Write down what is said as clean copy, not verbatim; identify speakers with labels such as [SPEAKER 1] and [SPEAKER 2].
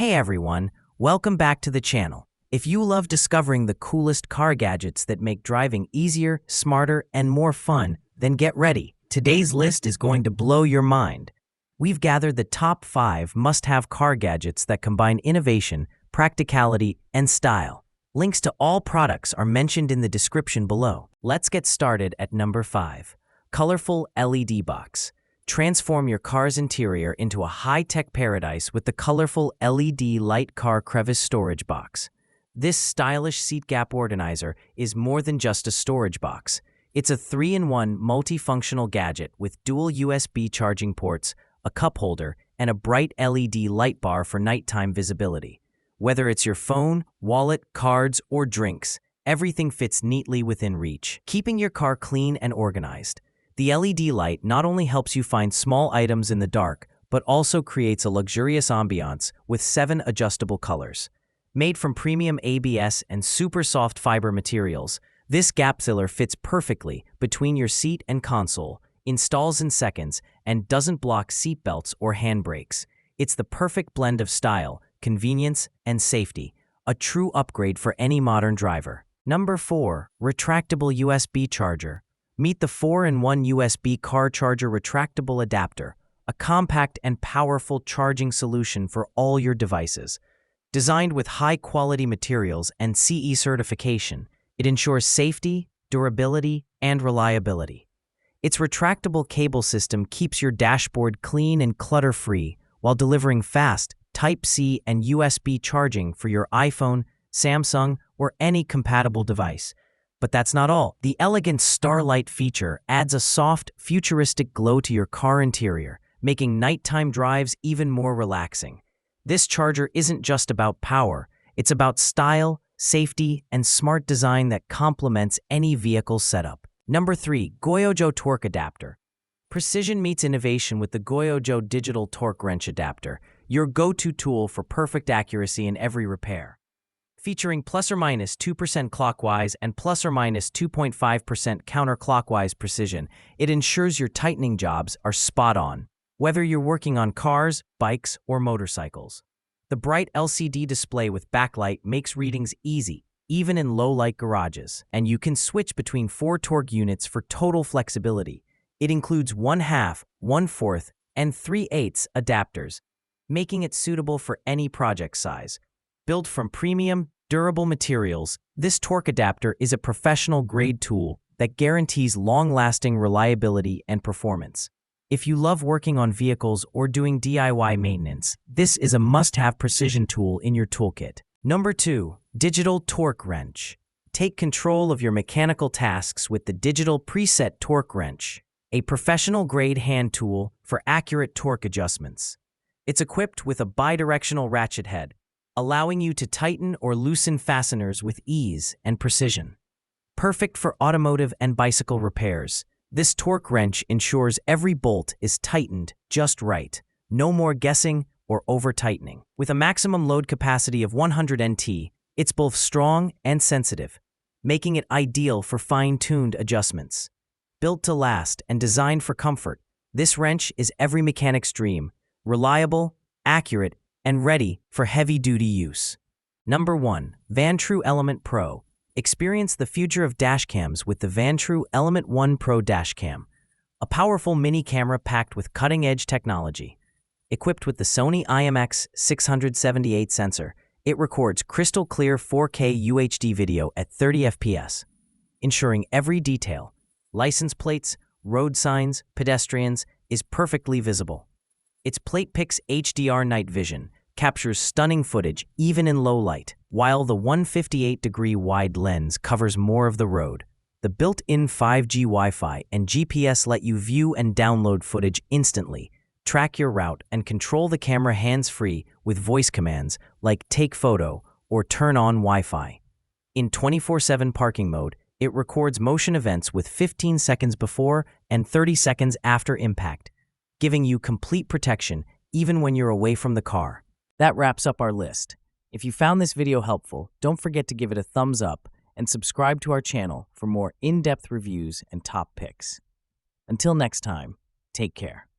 [SPEAKER 1] Hey everyone, welcome back to the channel. If you love discovering the coolest car gadgets that make driving easier, smarter, and more fun, then get ready. Today's list is going to blow your mind. We've gathered the top 5 must-have car gadgets that combine innovation, practicality, and style. Links to all products are mentioned in the description below. Let's get started at number 5. Colorful LED box. Transform your car's interior into a high-tech paradise with the colorful LED light car crevice storage box. This stylish seat gap organizer is more than just a storage box. It's a 3-in-1 multifunctional gadget with dual USB charging ports, a cup holder, and a bright LED light bar for nighttime visibility. Whether it's your phone, wallet, cards, or drinks, everything fits neatly within reach, keeping your car clean and organized. The LED light not only helps you find small items in the dark, but also creates a luxurious ambiance with 7 adjustable colors. Made from premium ABS and super soft fiber materials, this gap filler fits perfectly between your seat and console, installs in seconds, and doesn't block seat belts or handbrakes. It's the perfect blend of style, convenience, and safety, a true upgrade for any modern driver. Number 4. Retractable USB Charger. Meet the 4-in-1 USB car charger retractable adapter, a compact and powerful charging solution for all your devices. Designed with high-quality materials and CE certification, it ensures safety, durability, and reliability. Its retractable cable system keeps your dashboard clean and clutter-free while delivering fast Type-C and USB charging for your iPhone, Samsung, or any compatible device. But that's not all. The elegant Starlight feature adds a soft, futuristic glow to your car interior, making nighttime drives even more relaxing. This charger isn't just about power, it's about style, safety, and smart design that complements any vehicle setup. Number 3. GOYOJO Torque Adapter. Precision meets innovation with the GOYOJO Digital Torque Wrench Adapter, your go-to tool for perfect accuracy in every repair. Featuring plus or minus 2% clockwise and plus or minus 2.5% counterclockwise precision, it ensures your tightening jobs are spot on, whether you're working on cars, bikes, or motorcycles. The bright LCD display with backlight makes readings easy, even in low-light garages, and you can switch between 4 torque units for total flexibility. It includes 1/2, 1/4, and 3/8 adapters, making it suitable for any project size. Built from premium, durable materials, this torque adapter is a professional-grade tool that guarantees long-lasting reliability and performance. If you love working on vehicles or doing DIY maintenance, this is a must-have precision tool in your toolkit. Number 2. Digital Torque Wrench. Take control of your mechanical tasks with the Digital Preset Torque Wrench, a professional-grade hand tool for accurate torque adjustments. It's equipped with a bidirectional ratchet head, allowing you to tighten or loosen fasteners with ease and precision. Perfect for automotive and bicycle repairs, this torque wrench ensures every bolt is tightened just right. No more guessing or over-tightening. With a maximum load capacity of 100 NT, it's both strong and sensitive, making it ideal for fine-tuned adjustments. Built to last and designed for comfort, this wrench is every mechanic's dream: reliable, accurate, and ready for heavy-duty use. Number 1. Vantrue Element Pro. Experience the future of dashcams with the Vantrue Element 1 Pro Dashcam, a powerful mini-camera packed with cutting-edge technology. Equipped with the Sony IMX678 sensor, it records crystal-clear 4K UHD video at 30 FPS, ensuring every detail, license plates, road signs, pedestrians, is perfectly visible. Its PlatePix HDR night vision captures stunning footage even in low light, while the 158-degree wide lens covers more of the road. The built-in 5G Wi-Fi and GPS let you view and download footage instantly, track your route, and control the camera hands-free with voice commands like take photo or turn on Wi-Fi. In 24/7 parking mode, it records motion events with 15 seconds before and 30 seconds after impact, giving you complete protection even when you're away from the car. That wraps up our list. If you found this video helpful, don't forget to give it a thumbs up and subscribe to our channel for more in-depth reviews and top picks. Until next time, take care.